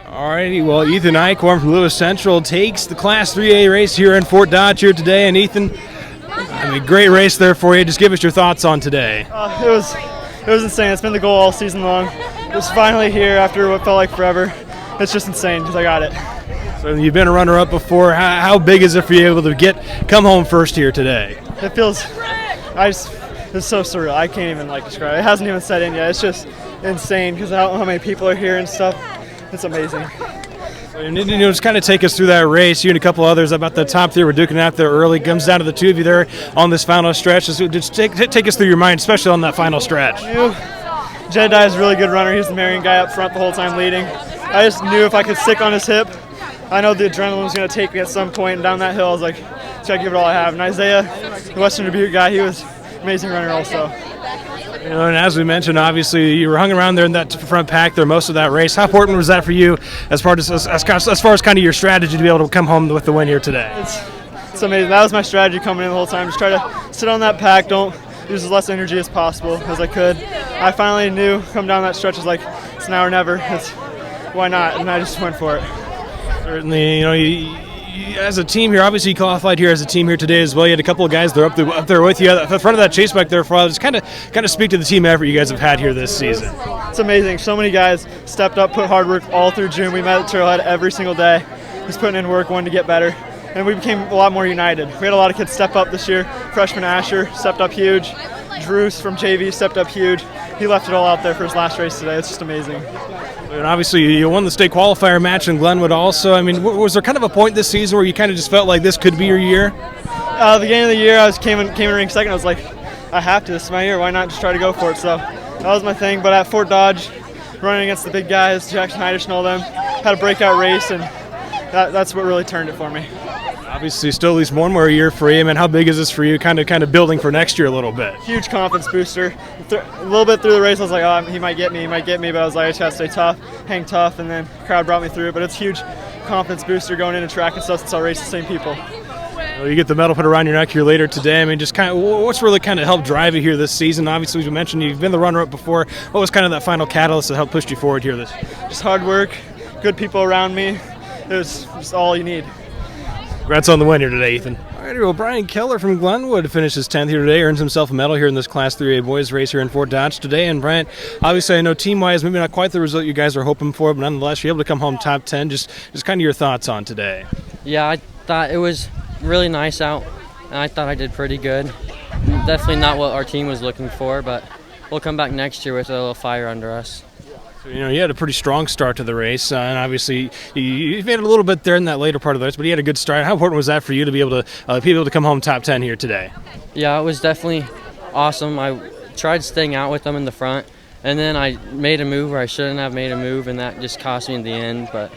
Alrighty, well, Ethan Eichhorn from Lewis Central takes the Class 3A race here in Fort Dodge here today. And Ethan, great race there for you. Just give us your thoughts on today. It was insane. It's been the goal all season long. It was finally here after what felt like forever. It's just insane because I got it. So you've been a runner-up before. How big is it for you able to come home first here today? It feels, it's so surreal. I can't even describe it. It hasn't even set in yet. It's just insane because I don't know how many people are here and stuff. It's amazing. So, just kind of take us through that race. You and a couple others about the top three were duking out there early. Comes down to the two of you there on this final stretch. Just take us through your mind, especially on that final stretch. Jedi is a really good runner. He's the Marion guy up front the whole time leading. I just knew if I could stick on his hip, I know the adrenaline was going to take me at some point. And down that hill, I was like, just got to give it all I have. And Isaiah, the Western Dubuque guy, he was an amazing runner also. And as we mentioned, obviously you were hung around there in that front pack there most of that race. How important was that for you as far as kind of your strategy to be able to come home with the win here today? It's amazing. That was my strategy coming in the whole time. Just try to sit on that pack, don't use as less energy as possible as I could. I finally knew coming down that stretch was like, it's now or never. Why not? And I just went for it. Certainly, as a team here, obviously you qualified here as a team here today as well. You had a couple of guys that are up there with you at the front of that chase back there. For just kind of speak to the team effort you guys have had here this season. It's amazing. So many guys stepped up, put hard work all through June. We met at Trailhead every single day, just putting in work, wanting to get better, and we became a lot more united. We had a lot of kids step up this year. Freshman Asher stepped up huge. Druce from JV stepped up huge. He left it all out there for his last race today. It's just amazing. And obviously, you won the state qualifier match in Glenwood also. I mean, was there kind of a point this season where you kind of just felt like this could be your year? The beginning of the year, I came in ring second. I was like, I have to. This is my year. Why not just try to go for it? So that was my thing. But at Fort Dodge, running against the big guys, Jackson Heidish and all them, had a breakout race, and that's what really turned it for me. Obviously, still at least one more year for you. I mean, how big is this for you? Kind of building for next year a little bit. Huge confidence booster. A little bit through the race, I was like, oh, he might get me. But I was like, I just got to stay tough, hang tough, and then the crowd brought me through. But it's huge confidence booster going into track and stuff since I race the same people. Well, you get the medal put around your neck here later today. I mean, just kind of what's really kind of helped drive you here this season? Obviously, as you mentioned, you've been the runner-up before. What was kind of that final catalyst that helped push you forward here? Just hard work, good people around me. It was just all you need. Congrats on the win here today, Ethan. All right, well, Brian Keller from Glenwood finishes 10th here today, earns himself a medal here in this Class 3A boys race here in Fort Dodge today. And Brian, obviously I know team-wise, maybe not quite the result you guys are hoping for, but nonetheless, you're able to come home top 10. Just kind of your thoughts on today. Yeah, I thought it was really nice out, and I thought I did pretty good. Definitely not what our team was looking for, but we'll come back next year with a little fire under us. You had a pretty strong start to the race, and obviously you made it a little bit there in that later part of the race, but you had a good start. How important was that for you to be able to come home top 10 here today? Yeah, it was definitely awesome. I tried staying out with them in the front, and then I made a move where I shouldn't have made a move, and that just cost me in the end. But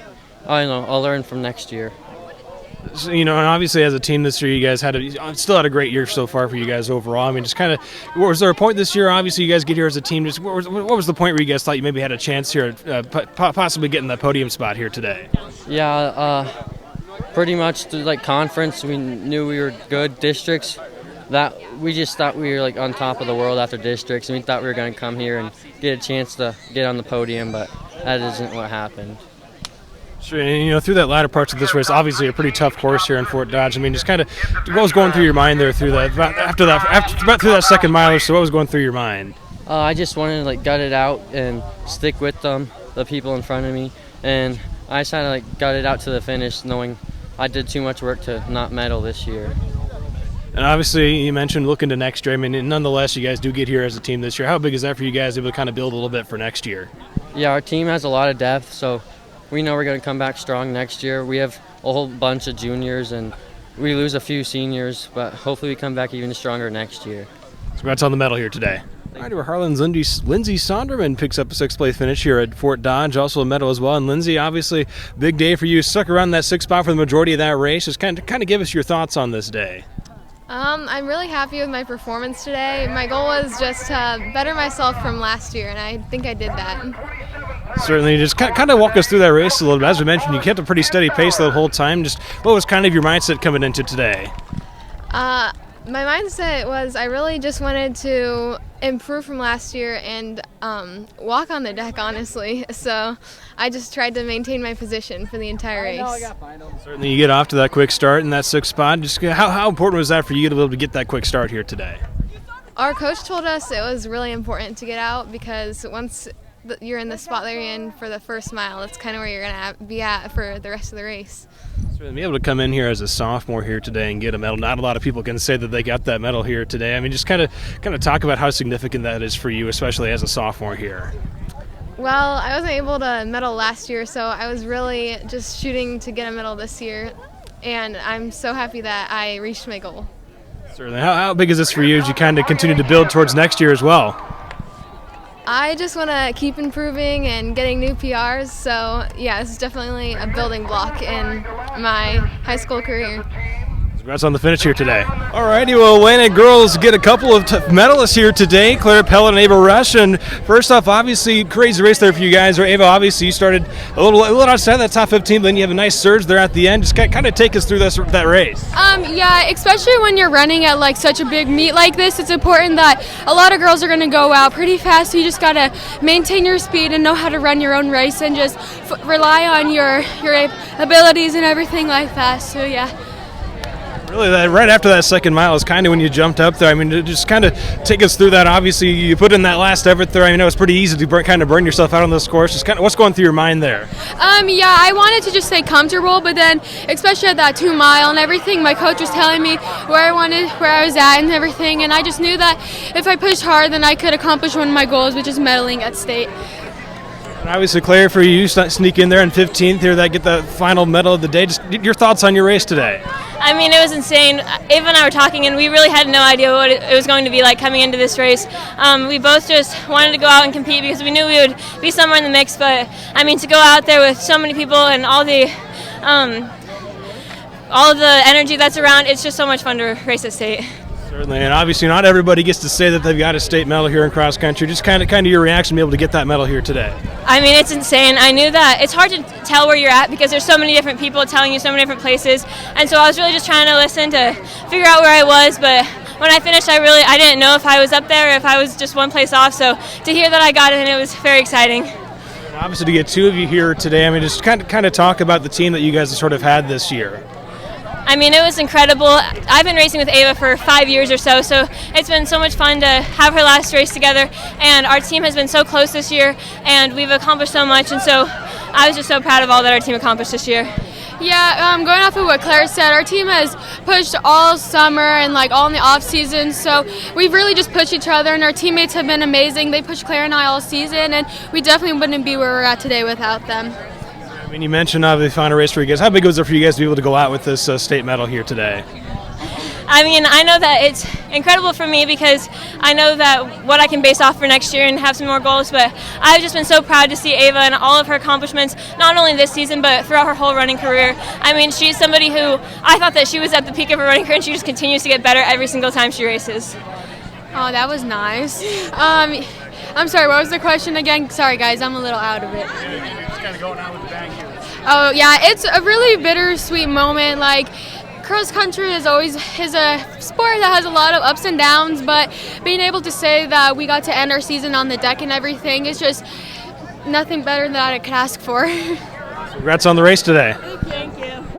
I don't know, I'll learn from next year. So, and obviously as a team this year, you guys still had a great year so far for you guys overall. I mean, just kind of, was there a point this year? Obviously, you guys get here as a team. Just what was the point where you guys thought you maybe had a chance here, at possibly getting that podium spot here today? Yeah, pretty much through conference, we knew we were good. Districts, that we just thought we were on top of the world after districts, and we thought we were going to come here and get a chance to get on the podium, but that isn't what happened. Sure, and through that latter parts of this race, obviously a pretty tough course here in Fort Dodge. I mean, just kind of what was going through your mind there through that through that second mile or so? What was going through your mind? I just wanted to gut it out and stick with them, the people in front of me, and I just had to gut it out to the finish, knowing I did too much work to not medal this year. And obviously, you mentioned looking to next year. I mean, nonetheless, you guys do get here as a team this year. How big is that for you guys, able to kind of build a little bit for next year? Yeah, our team has a lot of depth, so we know we're going to come back strong next year. We have a whole bunch of juniors, and we lose a few seniors, but hopefully we come back even stronger next year. Congrats on the medal here today. All right, Harlan's Lindsey Sonderman picks up a sixth-place finish here at Fort Dodge, also a medal as well. And Lindsey, obviously, big day for you. Stuck around that sixth spot for the majority of that race. Just kind of give us your thoughts on this day. I'm really happy with my performance today. My goal was just to better myself from last year, and I think I did that. Certainly. Just kind of walk us through that race a little bit. As we mentioned, you kept a pretty steady pace the whole time. Just what was kind of your mindset coming into today? My mindset was I really just wanted to improve from last year and walk on the deck, honestly. So I just tried to maintain my position for the entire race. Certainly you get off to that quick start in that sixth spot. Just how important was that for you to be able to get that quick start here today? Our coach told us it was really important to get out because once you're in the spot that you're in for the first mile, that's kind of where you're going to be at for the rest of the race. So to be able to come in here as a sophomore here today and get a medal, not a lot of people can say that they got that medal here today. I mean, just kind of talk about how significant that is for you, especially as a sophomore here. Well, I wasn't able to medal last year, so I was really just shooting to get a medal this year, and I'm so happy that I reached my goal. Certainly. How big is this for you as you kind of continue to build towards next year as well? I just want to keep improving and getting new PRs, so yeah, this is definitely a building block in my high school career. Congrats on the finish here today. All righty, well, Wayne girls get a couple of medalists here today, Claire Pellet and Ava Rush. And first off, obviously, crazy race there for you guys. Ava, obviously, you started a little outside that top 15, but then you have a nice surge there at the end. Just kind of take us through that race. Yeah, especially when you're running at like such a big meet like this, it's important that a lot of girls are going to go out pretty fast. So you just got to maintain your speed and know how to run your own race and just rely on your abilities and everything like that. So yeah. Really, right after that second mile is kind of when you jumped up there. I mean, just kind of take us through that. Obviously, you put in that last effort there. I mean, it was pretty easy to kind of burn yourself out on this course. Just kind of what's going through your mind there? Yeah, I wanted to just stay comfortable, but then, especially at that 2 mile and everything, my coach was telling me where I was at and everything, and I just knew that if I pushed hard, then I could accomplish one of my goals, which is medaling at state. And obviously, Claire, for you, sneak in there in 15th here, that get the final medal of the day. Just your thoughts on your race today? I mean, it was insane. Ava and I were talking, and we really had no idea what it was going to be like coming into this race. We both just wanted to go out and compete because we knew we would be somewhere in the mix. But I mean, to go out there with so many people and all the energy that's around, it's just so much fun to race at state. Certainly, and obviously not everybody gets to say that they've got a state medal here in cross country. Just kind of your reaction to be able to get that medal here today. I mean, it's insane. I knew that it's hard to tell where you're at because there's so many different people telling you so many different places, and so I was really just trying to listen to figure out where I was. But when I finished, I didn't know if I was up there or if I was just one place off. So to hear that I got it, and it was very exciting. And obviously, to get two of you here today, I mean, just kind of talk about the team that you guys have sort of had this year. I mean, it was incredible. I've been racing with Ava for 5 years or so it's been so much fun to have her last race together, and our team has been so close this year, and we've accomplished so much, and so I was just so proud of all that our team accomplished this year. Yeah, going off of what Claire said, our team has pushed all summer and like all in the off season, so we've really just pushed each other, and our teammates have been amazing. They pushed Claire and I all season, and we definitely wouldn't be where we're at today without them. I mean, you mentioned the final race for you guys. How big was it for you guys to be able to go out with this state medal here today? I mean, I know that it's incredible for me because I know that what I can base off for next year and have some more goals, but I've just been so proud to see Ava and all of her accomplishments, not only this season, but throughout her whole running career. I mean, she's somebody who I thought that she was at the peak of her running career, and she just continues to get better every single time she races. Oh, that was nice. I'm sorry, what was the question again? Sorry, guys, I'm a little out of it. Just kind of going out with the bang here. Oh, yeah, it's a really bittersweet moment. Like, cross country is a sport that has a lot of ups and downs, but being able to say that we got to end our season on the deck and everything is just nothing better than I could ask for. Congrats on the race today.